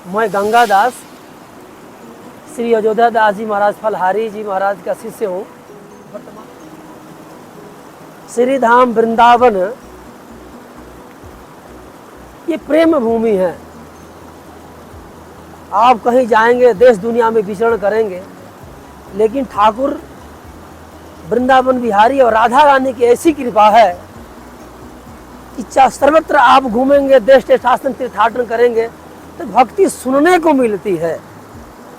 मैं गंगा दास श्री अयोध्या दास जी महाराज फलहारी जी महाराज का शिष्य हूँ। श्री धाम वृंदावन ये प्रेम भूमि है। आप कहीं जाएंगे, देश दुनिया में विचरण करेंगे, लेकिन ठाकुर वृंदावन बिहारी और राधा रानी की ऐसी कृपा है कि सर्वत्र आप घूमेंगे, देश शासन तीर्थाटन करेंगे तो भक्ति सुनने को मिलती है,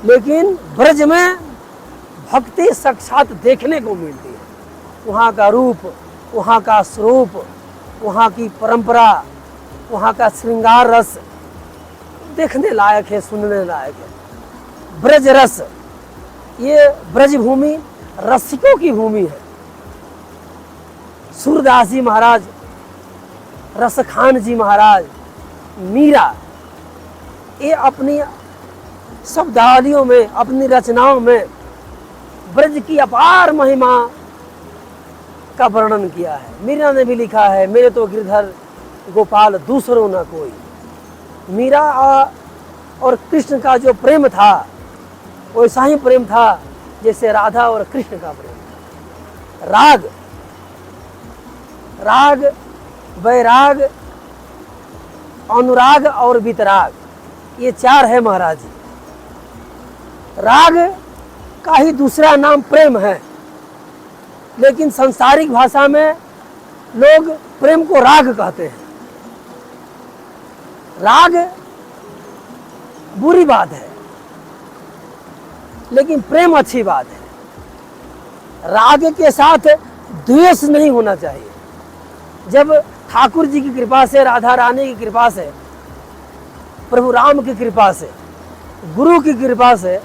लेकिन ब्रज में भक्ति साक्षात देखने को मिलती है। वहाँ का रूप, वहाँ का स्वरूप, वहाँ की परंपरा, वहाँ का श्रृंगार रस देखने लायक है, सुनने लायक है। ब्रज रस, ये ब्रज भूमि रसिकों की भूमि है। सूरदास जी महाराज, रसखान जी महाराज, मीरा, ये अपनी शब्दावलियों में, अपनी रचनाओं में ब्रज की अपार महिमा का वर्णन किया है। मीरा ने भी लिखा है, मेरे तो गिरधर गोपाल दूसरों न कोई। मीरा और कृष्ण का जो प्रेम था वैसा ही प्रेम था जैसे राधा और कृष्ण का प्रेम था। राग, राग, वैराग, अनुराग और वितराग, ये चार है महाराज जी। राग का ही दूसरा नाम प्रेम है, लेकिन सांसारिक भाषा में लोग प्रेम को राग कहते हैं। राग बुरी बात है, लेकिन प्रेम अच्छी बात है। राग के साथ द्वेष नहीं होना चाहिए। जब ठाकुर जी की कृपा से, राधा रानी की कृपा से, प्रभु राम की कृपा से, गुरु की कृपा से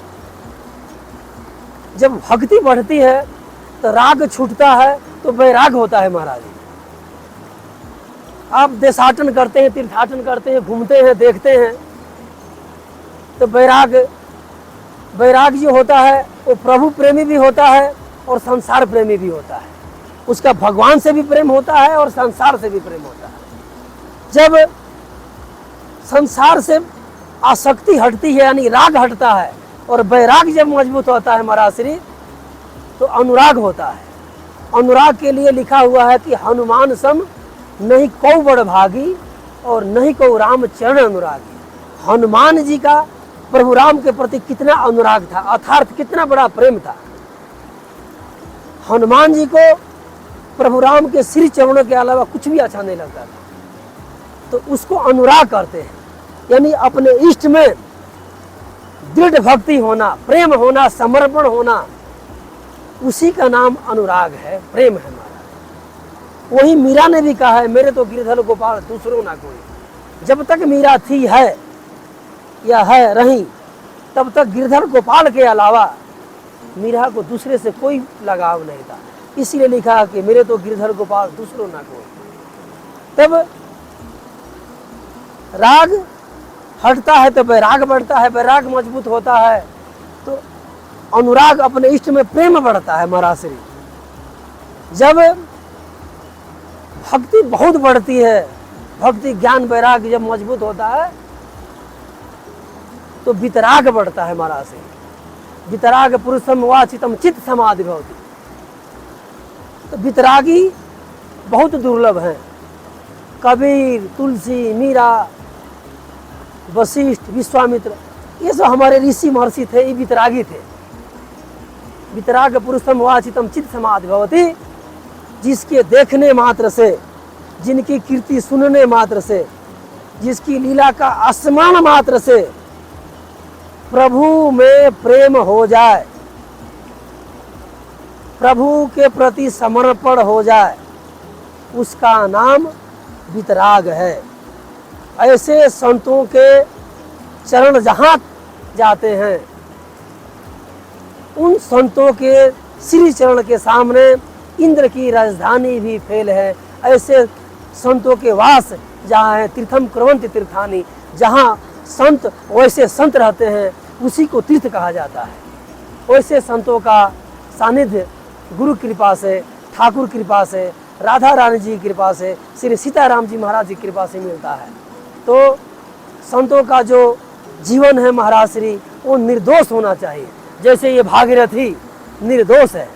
जब भक्ति बढ़ती है तो राग छूटता है, तो वैराग होता है महाराज। आप देशाटन करते हैं, तीर्थाटन करते हैं, घूमते हैं, देखते हैं, तो वैराग, वैराग जो होता है वो प्रभु प्रेमी भी होता है और संसार प्रेमी भी होता है। उसका भगवान से भी प्रेम होता है और संसार से भी प्रेम होता है। जब संसार से आसक्ति हटती है, यानी राग हटता है, और वैराग जब मजबूत होता है महाराज श्री, तो अनुराग होता है। अनुराग के लिए लिखा हुआ है कि हनुमान सम नहीं को बड़ भागी और नहीं को राम चरण अनुरागी। हनुमान जी का प्रभु राम के प्रति कितना अनुराग था, अर्थात कितना बड़ा प्रेम था। हनुमान जी को प्रभु राम के श्री चरणों के अलावा कुछ भी अच्छा नहीं लगता था, तो उसको अनुराग करते हैं। यानी अपने इष्ट में दृढ़ भक्ति होना, प्रेम होना, समर्पण होना, उसी का नाम अनुराग है, प्रेम है हमारा। वही मीरा ने भी कहा है, मेरे तो गिरधर गोपाल दूसरों ना कोई। जब तक मीरा थी, है या है रही, तब तक गिरधर गोपाल के अलावा मीरा को दूसरे से कोई लगाव नहीं था। इसलिए लिखा कि मेरे तो गिरधर गोपाल दूसरों ना कोई। तब राग हटता है तो वैराग बढ़ता है, वैराग मजबूत होता है तो अनुराग, अपने इष्ट में प्रेम बढ़ता है महाराज श्री। जब भक्ति बहुत बढ़ती है, भक्ति ज्ञान वैराग जब मजबूत होता है तो वितराग बढ़ता है महाराज श्री। वितराग पुरुषम वाचितम चित्त समाधि भवति। तो वितरागी बहुत दुर्लभ हैं। कबीर, तुलसी, मीरा, वशिष्ठ, विश्वामित्र, ये सब हमारे ऋषि महर्षि थे, ये वितरागी थे। वितराग पुरुषम वाचितम चित्त समाधि भवति। जिसके देखने मात्र से, जिनकी कीर्ति सुनने मात्र से, जिसकी लीला का आस्मरण मात्र से प्रभु में प्रेम हो जाए, प्रभु के प्रति समर्पण हो जाए, उसका नाम वितराग है। ऐसे संतों के चरण जहाँ जाते हैं, उन संतों के श्री चरण के सामने इंद्र की राजधानी भी फेल है। ऐसे संतों के वास जहाँ है, तीर्थम कुर्वन्ति तीर्थानि, जहाँ संत वैसे संत रहते हैं, उसी को तीर्थ कहा जाता है। वैसे संतों का सानिध्य गुरु कृपा से, ठाकुर कृपा से, राधा रानी जी की कृपा से, श्री सीताराम जी महाराज जी की कृपा से मिलता है। तो संतों का जो जीवन है महाराज श्री, वो निर्दोष होना चाहिए। जैसे ये भागीरथी निर्दोष है,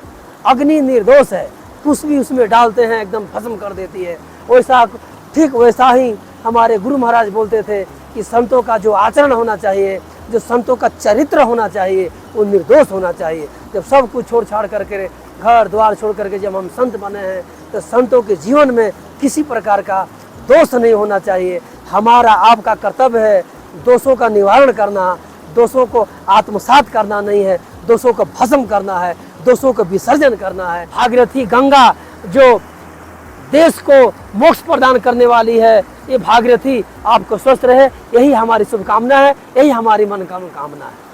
अग्नि निर्दोष है, कुछ भी उसमें डालते हैं एकदम भस्म कर देती है। वैसा ठीक वैसा ही हमारे गुरु महाराज बोलते थे कि संतों का जो आचरण होना चाहिए, जो संतों का चरित्र होना चाहिए, वो निर्दोष होना चाहिए। जब सब कुछ छोड़ छाड़ करके, घर द्वार छोड़ करके जब हम संत बने हैं, तो संतों के जीवन में किसी प्रकार का दोष नहीं होना चाहिए। हमारा आपका कर्तव्य है दोषों का निवारण करना, दोषों को आत्मसात करना नहीं है, दोषों को भस्म करना है, दोषों को विसर्जन करना है। भागीरथी गंगा जो देश को मोक्ष प्रदान करने वाली है, ये भागीरथी आपको स्वस्थ रहे, यही हमारी शुभकामना है, यही हमारी मनोकामना है।